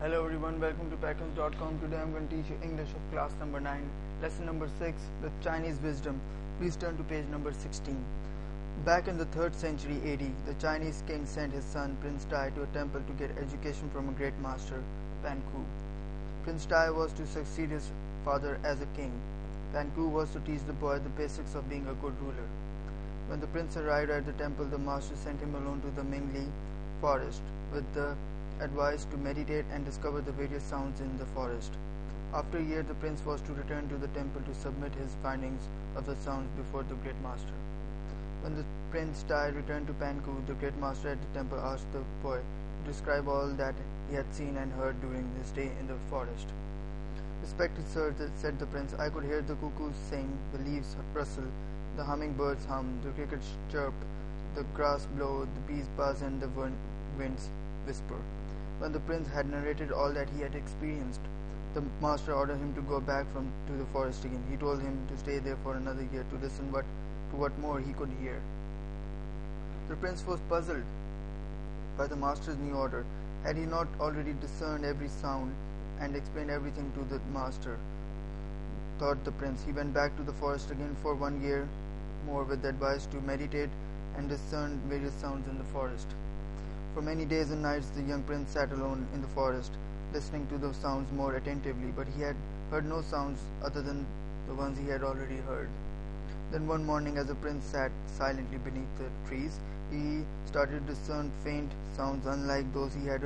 Hello everyone, welcome to Packers.com. Today I'm going to teach you English of class number 9, lesson number 6, the Chinese wisdom. Please turn to page number 16. Back in the 3rd century AD, the Chinese king sent his son Prince Tai to a temple to get education from a great master, Pan Ku. Prince Tai was to succeed his father as a king. Pan Ku was to teach the boy the basics of being a good ruler. When the prince arrived at the temple, the master sent him alone to the Mingli forest with the advised to meditate and discover the various sounds in the forest. After a year, the prince was to return to the temple to submit his findings of the sounds before the great master. When the prince Tai returned to Pan Ku, the great master at the temple asked the boy to describe all that he had seen and heard during his stay in the forest. "Respected sir," said the prince, "I could hear the cuckoos sing, the leaves rustle, the hummingbirds hum, the crickets chirp, the grass blow, the bees buzz, and the winds whisper." When the prince had narrated all that he had experienced, the master ordered him to go back to the forest again. He told him to stay there for another year to listen to what more he could hear. The prince was puzzled by the master's new order. Had he not already discerned every sound and explained everything to the master? Thought the prince. He went back to the forest again for 1 year more with the advice to meditate and discern various sounds in the forest. For many days and nights the young prince sat alone in the forest, listening to the sounds more attentively, but he had heard no sounds other than the ones he had already heard. Then one morning, as the prince sat silently beneath the trees, he started to discern faint sounds unlike those he had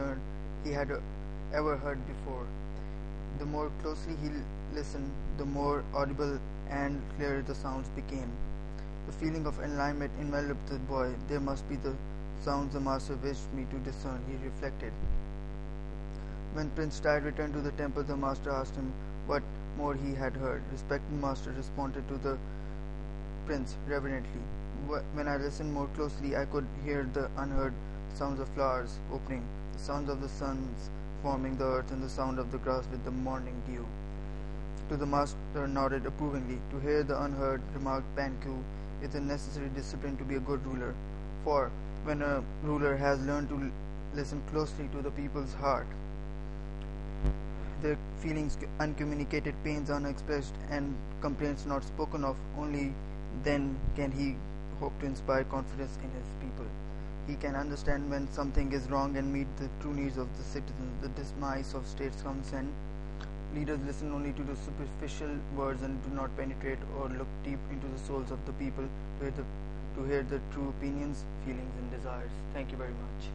ever heard before. The more closely he listened, the more audible and clearer the sounds became. The feeling of enlightenment enveloped the boy. "There must be the sounds the master wished me to discern," he reflected. When Prince Tai returned to the temple, the master asked him what more he had heard. Respected master, responded to the prince reverently, "When I listened more closely, I could hear the unheard sounds of flowers opening, the sounds of the suns forming the earth, and the sound of the grass with the morning dew." To the master nodded approvingly. "To hear the unheard," remarked Pan Ku, "is a necessary discipline to be a good ruler. For when a ruler has learned to listen closely to the people's heart, their feelings uncommunicated, pains unexpressed, and complaints not spoken of, only then can he hope to inspire confidence in his people. He can understand when something is wrong and meet the true needs of the citizens. The demise of states comes when leaders listen only to the superficial words and do not penetrate or look deep into the souls of the people to hear the true opinions, feelings, and desires." Thank you very much.